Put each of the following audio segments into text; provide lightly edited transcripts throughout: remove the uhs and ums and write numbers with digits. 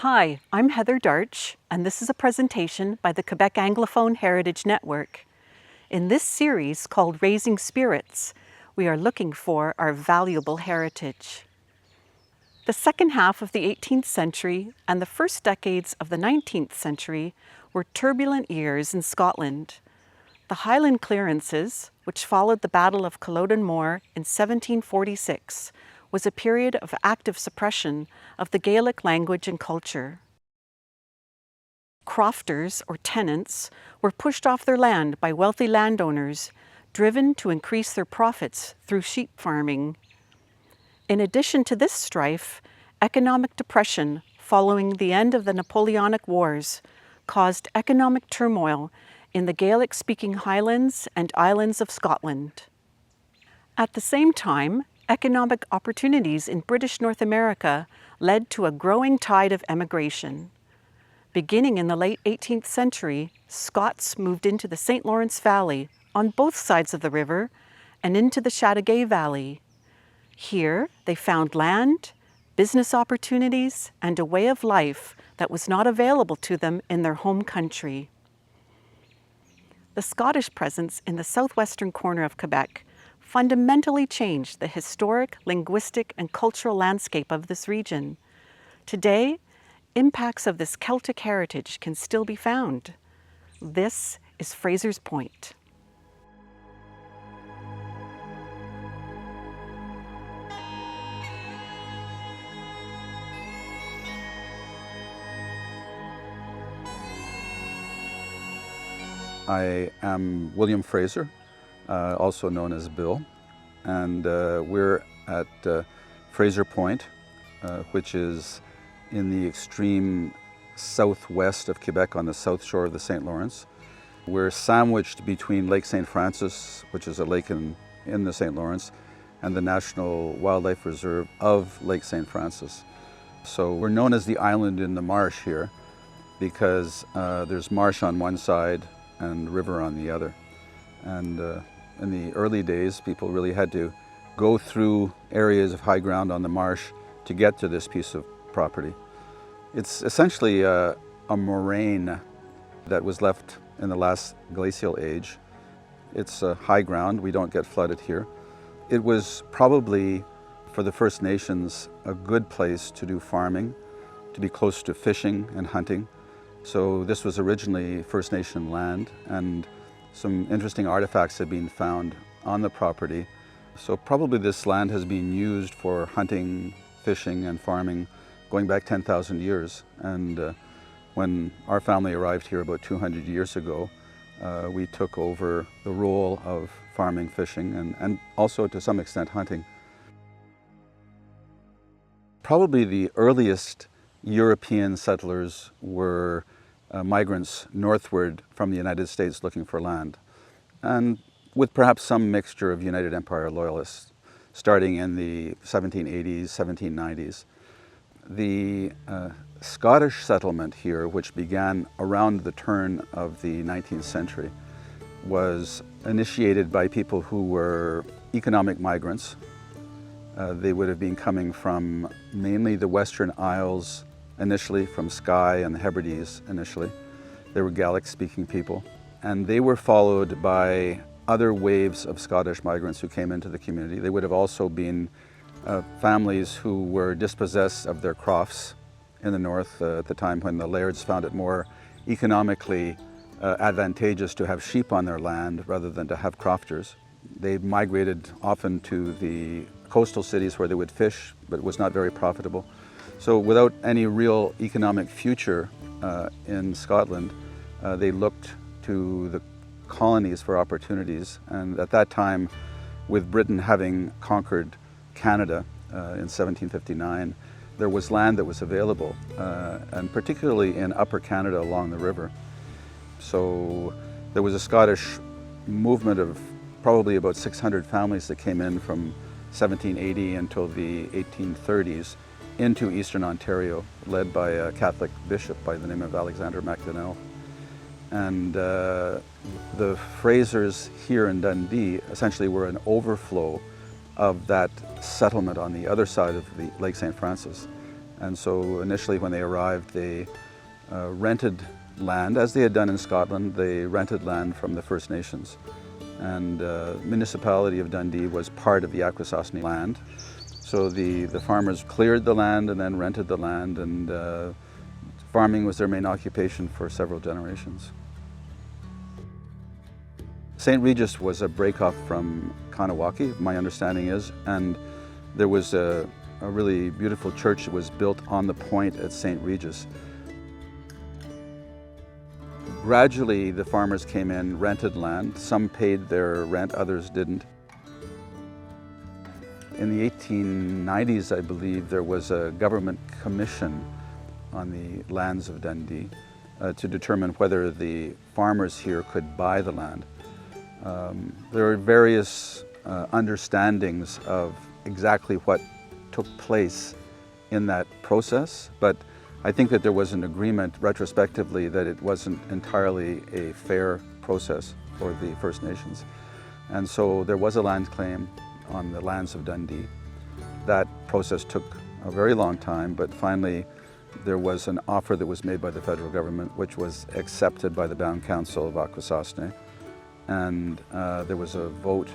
Hi, I'm Heather Darch, and this is a presentation by the Quebec Anglophone Heritage Network. In this series called Raising Spirits, we are looking for our valuable heritage. The second half of the 18th century and the first decades of the 19th century were turbulent years in Scotland. The Highland clearances, which followed the Battle of Culloden Moor in 1746, was a period of active suppression of the Gaelic language and culture. Crofters, or tenants, were pushed off their land by wealthy landowners, driven to increase their profits through sheep farming. In addition to this strife, economic depression following the end of the Napoleonic Wars caused economic turmoil in the Gaelic-speaking highlands and islands of Scotland. At the same time, economic opportunities in British North America led to a growing tide of emigration. Beginning in the late 18th century, Scots moved into the St. Lawrence Valley on both sides of the river and into the Châteauguay Valley. Here, they found land, business opportunities, and a way of life that was not available to them in their home country. The Scottish presence in the southwestern corner of Quebec fundamentally changed the historic, linguistic, and cultural landscape of this region. Today, impacts of this Celtic heritage can still be found. This is Fraser's Point. I am William Fraser, also known as Bill, and we're at Fraser Point, which is in the extreme southwest of Quebec on the south shore of the St. Lawrence. We're sandwiched between Lac St-François, which is a lake in the St. Lawrence, and the National Wildlife Reserve of Lac St-François. So we're known as the island in the marsh here because there's marsh on one side and river on the other. And in the early days, people really had to go through areas of high ground on the marsh to get to this piece of property. It's essentially a moraine that was left in the last glacial age. It's high ground, we don't get flooded here. It was probably, for the First Nations, a good place to do farming, to be close to fishing and hunting. So this was originally First Nation land, and some interesting artifacts have been found on the property. So probably this land has been used for hunting, fishing, and farming going back 10,000 years. And when our family arrived here about 200 years ago, we took over the role of farming, fishing, and also to some extent hunting. Probably the earliest European settlers were migrants northward from the United States looking for land, and with perhaps some mixture of United Empire loyalists starting in the 1780s, 1790s. The Scottish settlement here, which began around the turn of the 19th century, was initiated by people who were economic migrants. They would have been coming from mainly the Western Isles, initially from Skye and the Hebrides initially. They were Gaelic-speaking people. And they were followed by other waves of Scottish migrants who came into the community. They would have also been families who were dispossessed of their crofts in the north at the time when the lairds found it more economically advantageous to have sheep on their land rather than to have crofters. They migrated often to the coastal cities where they would fish, but it was not very profitable. So without any real economic future in Scotland, they looked to the colonies for opportunities. And at that time, with Britain having conquered Canada in 1759, there was land that was available, and particularly in Upper Canada along the river. So there was a Scottish movement of probably about 600 families that came in from 1780 until the 1830s into Eastern Ontario, led by a Catholic bishop by the name of Alexander MacDonnell. And the Frasers here in Dundee essentially were an overflow of that settlement on the other side of the Lac St-François. And so initially when they arrived, they rented land, as they had done in Scotland. They rented land from the First Nations. And the municipality of Dundee was part of the Akwesasne land. So the farmers cleared the land and then rented the land, and farming was their main occupation for several generations. St. Regis was a breakoff from Kahnawake, my understanding is, and there was a really beautiful church that was built on the point at St. Regis. Gradually, the farmers came in, rented land. Some paid their rent, others didn't. In the 1890s, I believe, there was a government commission on the lands of Dundee to determine whether the farmers here could buy the land. There are various understandings of exactly what took place in that process, but I think that there was an agreement retrospectively that it wasn't entirely a fair process for the First Nations. And so there was a land claim on the lands of Dundee. That process took a very long time, but finally there was an offer that was made by the federal government, which was accepted by the Bound Council of Akwesasne. And there was a vote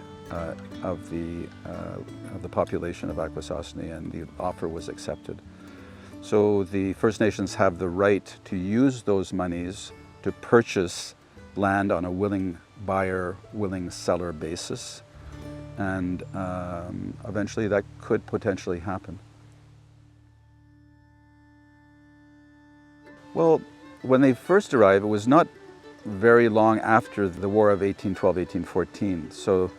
of the population of Akwesasne, and the offer was accepted. So the First Nations have the right to use those monies to purchase land on a willing buyer, willing seller basis. And eventually that could potentially happen. Well, when they first arrived, it was not very long after the War of 1812-1814. So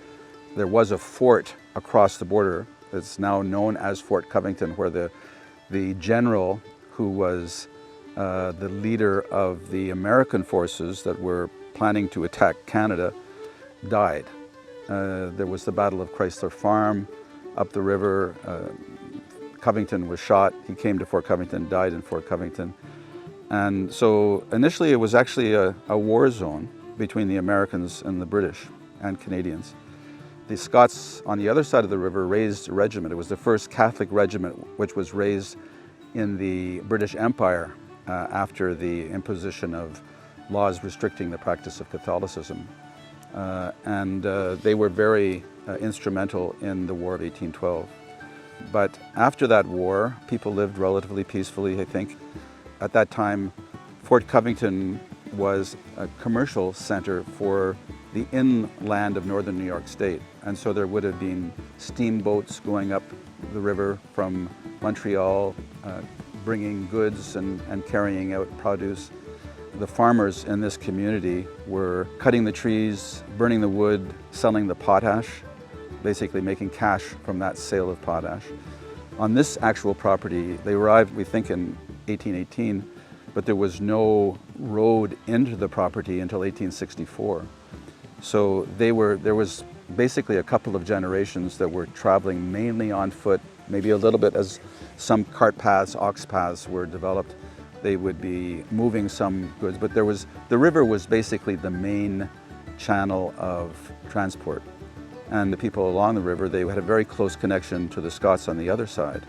there was a fort across the border that's now known as Fort Covington, where the general who was the leader of the American forces that were planning to attack Canada died. There was the Battle of Chrysler Farm up the river. Covington was shot. He came to Fort Covington, died in Fort Covington. And so initially it was actually a war zone between the Americans and the British and Canadians. The Scots on the other side of the river raised a regiment. It was the first Catholic regiment which was raised in the British Empire after the imposition of laws restricting the practice of Catholicism. They were very instrumental in the War of 1812. But after that war, people lived relatively peacefully, I think. At that time, Fort Covington was a commercial center for the inland of northern New York State. And so there would have been steamboats going up the river from Montreal, bringing goods and carrying out produce. The farmers in this community were cutting the trees, burning the wood, selling the potash, basically making cash from that sale of potash. On this actual property, they arrived, we think, in 1818, but there was no road into the property until 1864. So there was basically a couple of generations that were traveling mainly on foot, maybe a little bit as some cart paths, ox paths were developed. They would be moving some goods, but the river was basically the main channel of transport. And the people along the river, they had a very close connection to the Scots on the other side.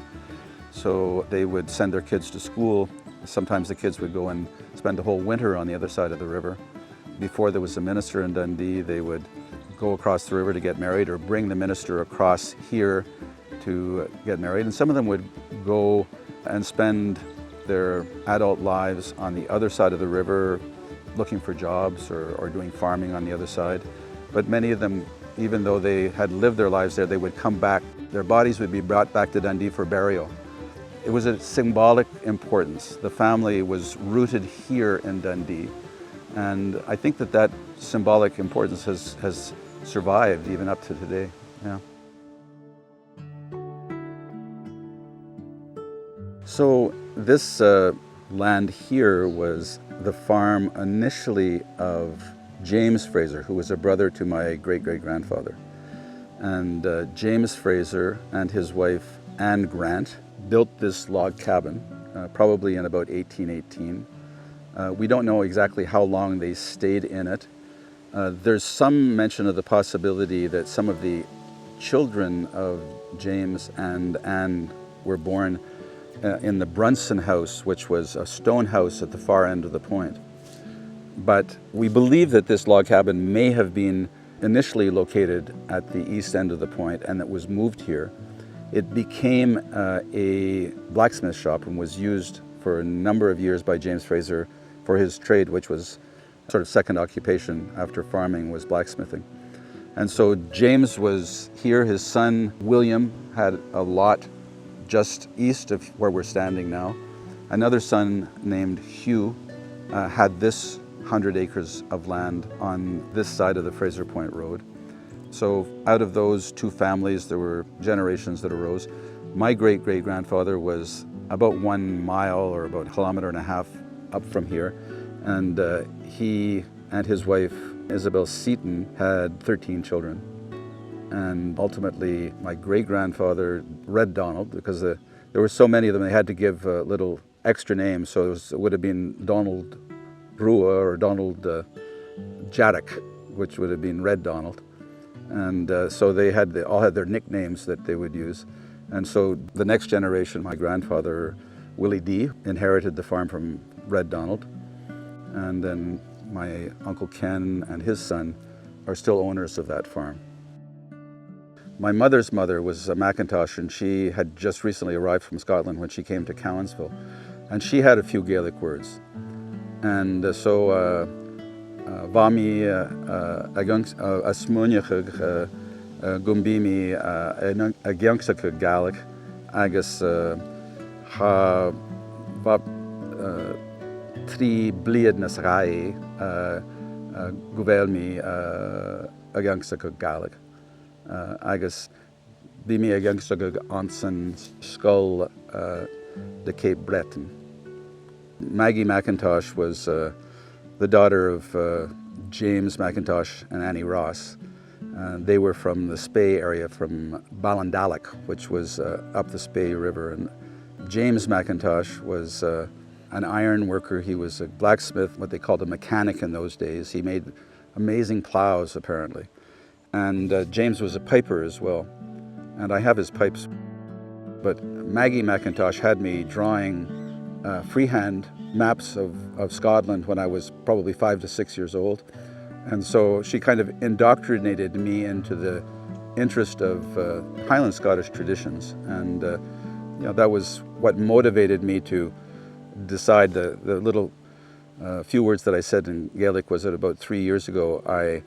So they would send their kids to school. Sometimes the kids would go and spend the whole winter on the other side of the river. Before there was a minister in Dundee, they would go across the river to get married or bring the minister across here to get married. And some of them would go and spend their adult lives on the other side of the river looking for jobs or doing farming on the other side. But many of them, even though they had lived their lives there, they would come back. Their bodies would be brought back to Dundee for burial. It was a symbolic importance. The family was rooted here in Dundee. And I think that symbolic importance has survived even up to today. Yeah. So this land here was the farm initially of James Fraser, who was a brother to my great-great-grandfather. And James Fraser and his wife, Anne Grant, built this log cabin, probably in about 1818. We don't know exactly how long they stayed in it. There's some mention of the possibility that some of the children of James and Anne were born in the Brunson house, which was a stone house at the far end of the point. But we believe that this log cabin may have been initially located at the east end of the point and that was moved here. It became a blacksmith shop and was used for a number of years by James Fraser for his trade, which was sort of second occupation after farming, was blacksmithing. And so James was here. His son William had a lot just east of where we're standing now. Another son named Hugh had this 100 acres of land on this side of the Fraser Point Road. So out of those two families, there were generations that arose. My great-great-grandfather was about 1 mile or about 1.5 kilometers up from here. And he and his wife, Isabel Seaton, had 13 children. And ultimately, my great-grandfather, Red Donald, because there were so many of them, they had to give little extra names. So it would have been Donald Brua or Donald Jaddock, which would have been Red Donald. And so they all had their nicknames that they would use. And so the next generation, my grandfather, Willie D., inherited the farm from Red Donald. And then my Uncle Ken and his son are still owners of that farm. My mother's mother was a Macintosh, and she had just recently arrived from Scotland when she came to Cowansville. And she had a few Gaelic words. And so Vami asmúneach gumbimi a gyeangsach Gaelic agus ha trí bliad na srai govelmi a gyeangsach Gaelic agus bimi a gyeangsach ansan skull the Cape Breton. Maggie McIntosh was the daughter of James McIntosh and Annie Ross. They were from the Spey area, from Ballandalloch, which was up the Spey River. And James McIntosh was an iron worker. He was a blacksmith, what they called a mechanic in those days. He made amazing plows, apparently. And James was a piper as well. And I have his pipes. But Maggie McIntosh had me drawing freehand maps of Scotland when I was probably 5 to 6 years old. And so she kind of indoctrinated me into the interest of Highland Scottish traditions. And that was what motivated me to decide. The little few words that I said in Gaelic was that about 3 years ago, I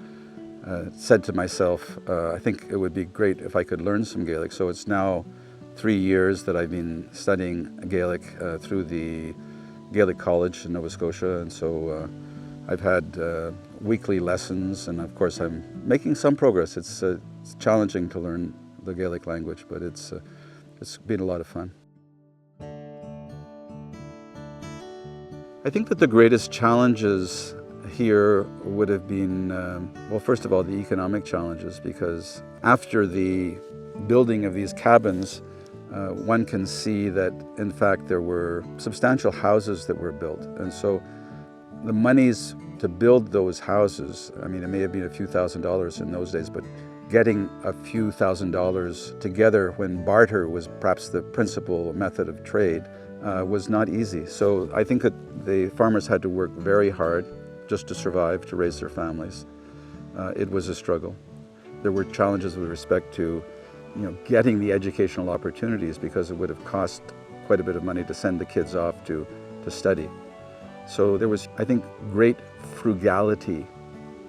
said to myself, I think it would be great if I could learn some Gaelic. So it's now 3 years that I've been studying Gaelic through the Gaelic College in Nova Scotia, and so I've had weekly lessons, and of course I'm making some progress. It's challenging to learn the Gaelic language, but it's been a lot of fun. I think that the greatest challenges here would have been, well, first of all, the economic challenges, because after the building of these cabins, one can see that, in fact, there were substantial houses that were built. And so the monies to build those houses, I mean, it may have been a few $1,000s in those days, but getting a few $1,000s together when barter was perhaps the principal method of trade was not easy. So I think that the farmers had to work very hard just to survive, to raise their families. It was a struggle. There were challenges with respect to getting the educational opportunities, because it would have cost quite a bit of money to send the kids off to study. So there was, I think, great frugality,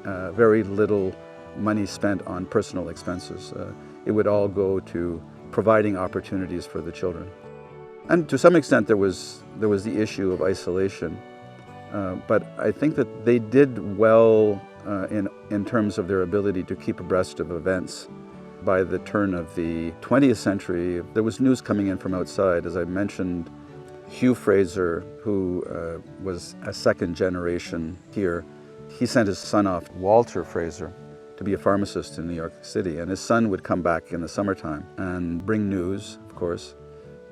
very little money spent on personal expenses. It would all go to providing opportunities for the children. And to some extent there was the issue of isolation, but I think that they did well in terms of their ability to keep abreast of events. By the turn of the 20th century, there was news coming in from outside. As I mentioned, Hugh Fraser, who was a second generation here, he sent his son off, Walter Fraser, to be a pharmacist in New York City. And his son would come back in the summertime and bring news, of course.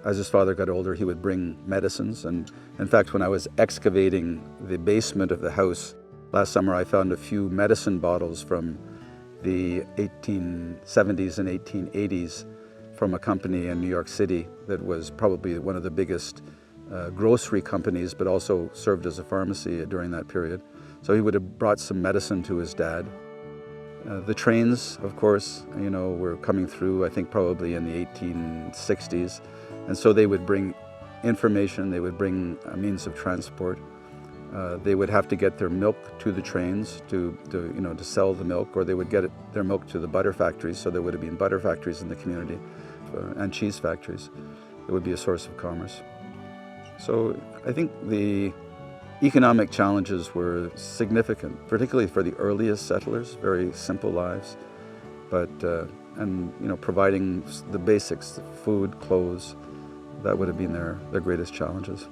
As his father got older, he would bring medicines. And in fact, when I was excavating the basement of the house last summer, I found a few medicine bottles from the 1870s and 1880s from a company in New York City that was probably one of the biggest grocery companies, but also served as a pharmacy during that period. So he would have brought some medicine to his dad. The trains, of course, were coming through, I think probably in the 1860s. And so they would bring information, they would bring a means of transport. They would have to get their milk to the trains to sell the milk, or they would get their milk to the butter factories. So there would have been butter factories in the community and cheese factories. It would be a source of commerce. So I think the economic challenges were significant, particularly for the earliest settlers, very simple lives, but providing the basics, food, clothes, that would have been their greatest challenges.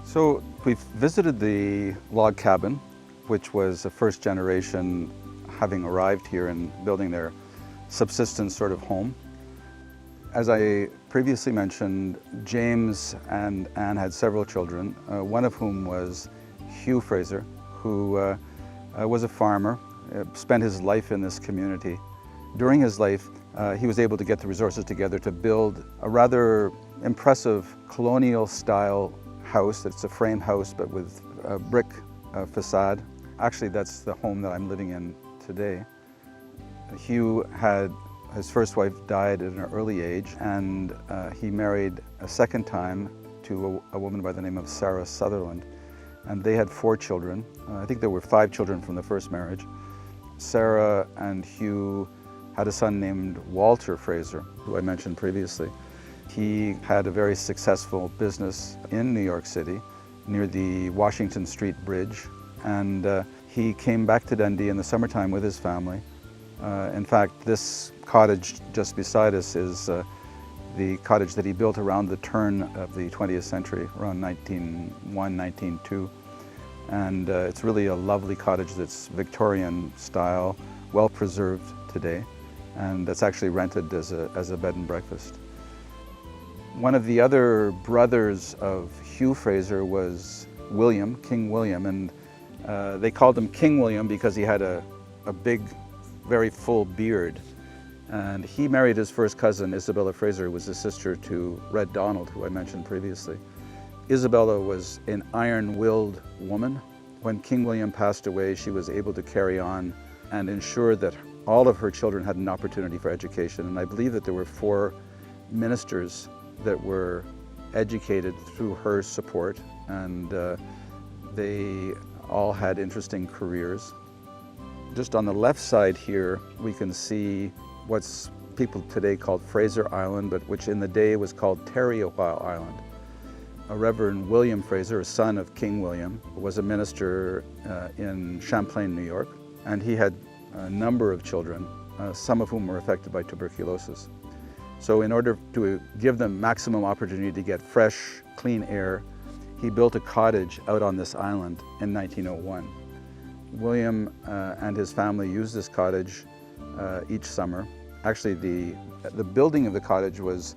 So we've visited the log cabin, which was the first generation having arrived here and building their subsistence sort of home. As I previously mentioned, James and Anne had several children, one of whom was Hugh Fraser, who was a farmer, spent his life in this community. During his life, he was able to get the resources together to build a rather impressive colonial-style house. It's a frame house, but with a brick facade. Actually, that's the home that I'm living in today. Hugh had his first wife died at an early age, and he married a second time to a woman by the name of Sarah Sutherland. And they had 4 children. I think there were 5 children from the first marriage. Sarah and Hugh had a son named Walter Fraser, who I mentioned previously. He had a very successful business in New York City near the Washington Street Bridge. And he came back to Dundee in the summertime with his family. In fact, this cottage just beside us is the cottage that he built around the turn of the 20th century, around 1901, 1902. And it's really a lovely cottage that's Victorian style, well preserved today, and that's actually rented as a bed and breakfast. One of the other brothers of Hugh Fraser was William, King William, and they called him King William because he had a big, very full beard. And he married his first cousin, Isabella Fraser, who was the sister to Red Donald, who I mentioned previously. Isabella was an iron-willed woman. When King William passed away, she was able to carry on and ensure that all of her children had an opportunity for education. And I believe that there were 4 ministers that were educated through her support, and they all had interesting careers. Just on the left side here, we can see what's people today called Fraser Island, but which in the day was called Kanien'kehá Island. A Reverend William Fraser, a son of King William, was a minister in Champlain, New York, and he had a number of children, some of whom were affected by tuberculosis. So in order to give them maximum opportunity to get fresh, clean air, he built a cottage out on this island in 1901. William and his family used this cottage each summer. Actually, the building of the cottage was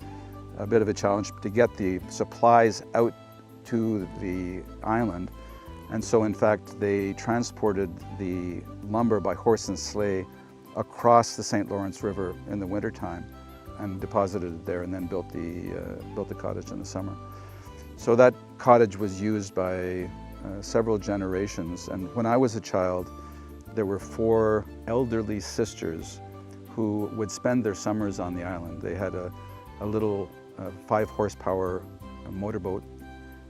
a bit of a challenge to get the supplies out to the island. And so, in fact, they transported the lumber by horse and sleigh across the St. Lawrence River in the wintertime and deposited it there, and then built the cottage in the summer. So that cottage was used by several generations. And when I was a child, there were 4 elderly sisters who would spend their summers on the island. They had a little 5-horsepower motorboat,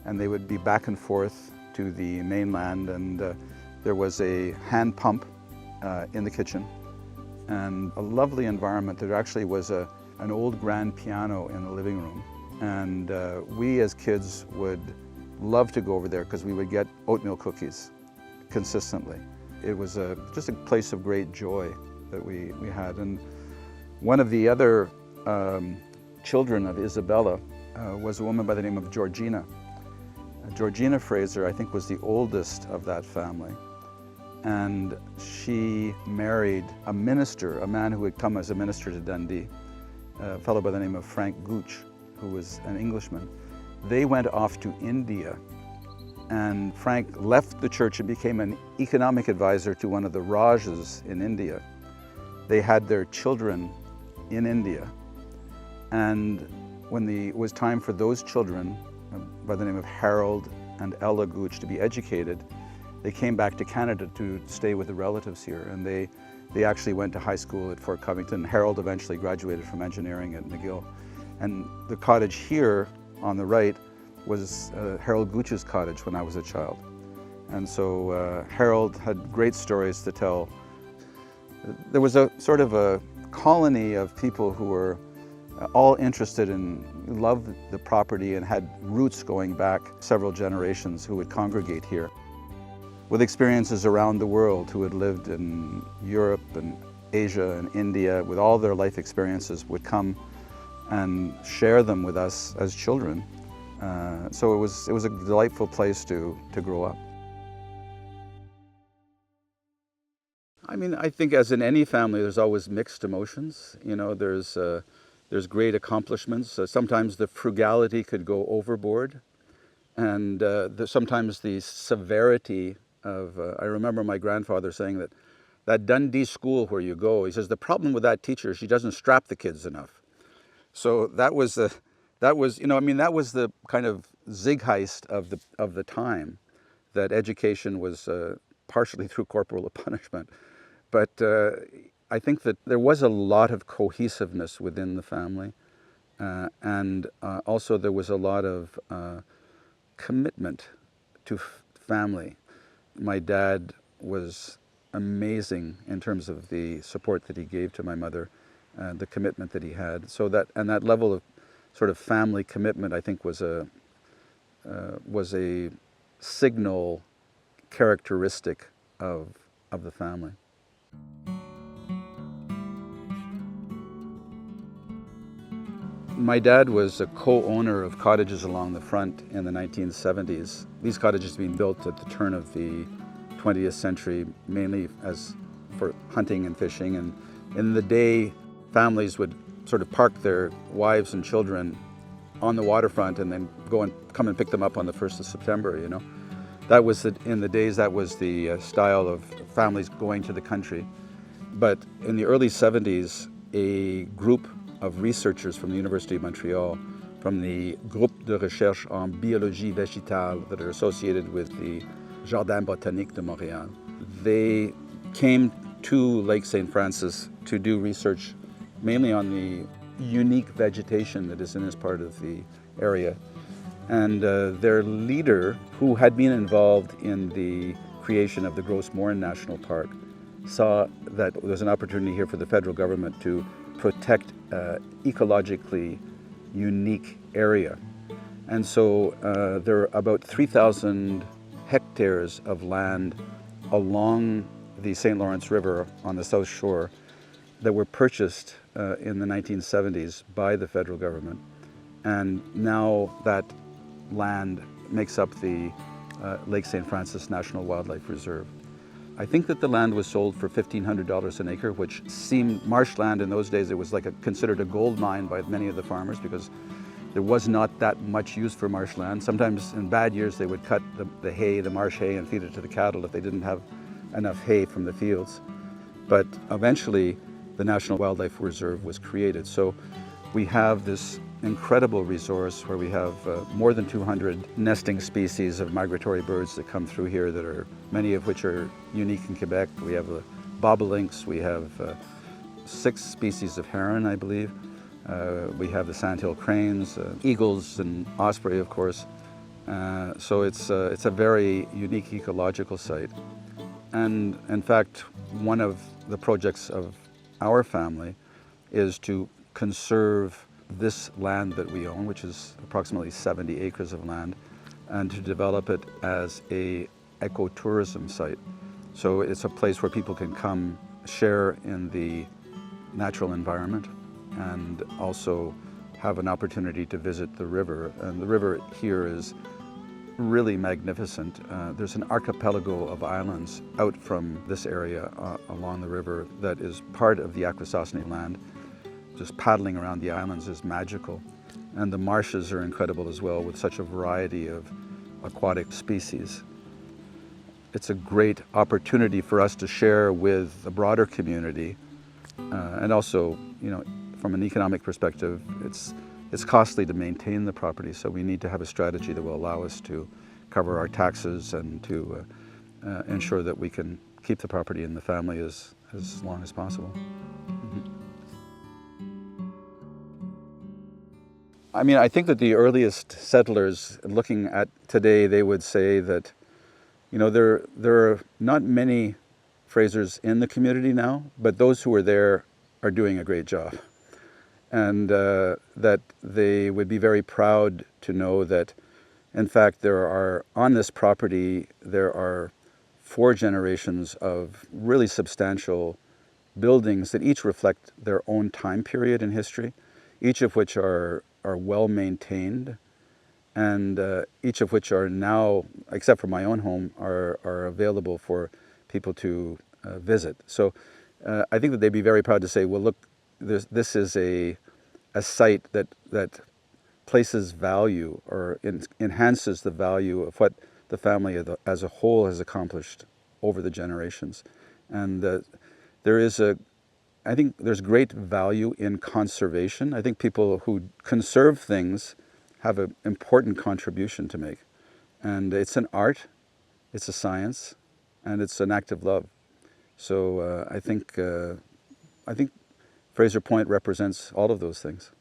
and they would be back and forth to the mainland, and there was a hand pump in the kitchen and a lovely environment. There actually was an old grand piano in the living room, and we as kids would love to go over there because we would get oatmeal cookies consistently. It was just a place of great joy that we had. And one of the other children of Isabella was a woman by the name of Georgina. Georgina Fraser, I think, was the oldest of that family. And she married a minister, a man who had come as a minister to Dundee, a fellow by the name of Frank Gooch, who was an Englishman. They went off to India, and Frank left the church and became an economic advisor to one of the Rajas in India. they had their children in India. And when it was time for those children, by the name of Harold and Ella Gooch, to be educated, they came back to Canada to stay with the relatives here. And they actually went to high school at Fort Covington. Harold eventually graduated from engineering at McGill. And the cottage here on the right was Harold Gooch's cottage when I was a child. And so Harold had great stories to tell. There was a sort of a colony of people who were all interested in, loved the property and had roots going back several generations who would congregate here. With experiences around the world, who had lived in Europe and Asia and India, with all their life experiences, would come and share them with us as children. So it was a delightful place to grow up. I mean, I think as in any family, there's always mixed emotions. You know, there's great accomplishments. Sometimes the frugality could go overboard, and sometimes the severity of, I remember my grandfather saying that Dundee school where you go, he says, the problem with that teacher is she doesn't strap the kids enough. So that was the kind of zeitgeist of the time, that education was partially through corporal punishment. But I think that there was a lot of cohesiveness within the family, and also there was a lot of commitment to family. My dad was amazing in terms of the support that he gave to my mother, the commitment that he had. So that level of sort of family commitment, I think, was a signal characteristic of the family. My dad was a co-owner of cottages along the front in the 1970s. These cottages being built at the turn of the 20th century, mainly as for hunting and fishing. And in the day, families would sort of park their wives and children on the waterfront and then come and pick them up on the 1st of September, you know. That was in the days, that was the style of families going to the country. But in the early 70s, a group of researchers from the University of Montreal, from the Groupe de Recherche en Biologie Végétale that are associated with the Jardin Botanique de Montréal, they came to Lake St. Francis to do research mainly on the unique vegetation that is in this part of the area. And their leader, who had been involved in the creation of the Gros Morne National Park, saw that there was an opportunity here for the federal government to protect ecologically unique area. And so there are about 3,000 hectares of land along the St. Lawrence River on the south shore that were purchased in the 1970s by the federal government. And now that land makes up the Lake St. Francis National Wildlife Reserve. I think that the land was sold for $1,500 an acre, which seemed marshland in those days. It was considered a gold mine by many of the farmers because there was not that much use for marshland. Sometimes in bad years they would cut the hay, the marsh hay, and feed it to the cattle if they didn't have enough hay from the fields. But eventually the National Wildlife Reserve was created. So we have this incredible resource where we have more than 200 nesting species of migratory birds that come through here, that are many of which are unique in Quebec. We have the bobolinks, we have 6 species of heron, I believe. We have the sandhill cranes, eagles and osprey, of course. So it's a very unique ecological site. And in fact, one of the projects of our family is to conserve this land that we own, which is approximately 70 acres of land, and to develop it as a ecotourism site. So it's a place where people can come share in the natural environment and also have an opportunity to visit the river. And the river here is really magnificent. There's an archipelago of islands out from this area along the river that is part of the Akwesasne land. Just paddling around the islands is magical. And the marshes are incredible as well, with such a variety of aquatic species. It's a great opportunity for us to share with the broader community And also, from an economic perspective, it's costly to maintain the property, so we need to have a strategy that will allow us to cover our taxes and to ensure that we can keep the property in the family as long as possible. I mean, I think that the earliest settlers, looking at today, they would say that, there are not many Frasers in the community now, but those who are there are doing a great job. And that they would be very proud to know that, in fact, on this property, there are 4 generations of really substantial buildings that each reflect their own time period in history, each of which are well maintained, and each of which are now, except for my own home, are available for people to visit. So I think that they'd be very proud to say, well, look, this is a site that places value or enhances the value of what the family as a whole has accomplished over the generations. And I think there's great value in conservation. I think people who conserve things have an important contribution to make. And it's an art, it's a science, and it's an act of love. So I think Fraser Point represents all of those things.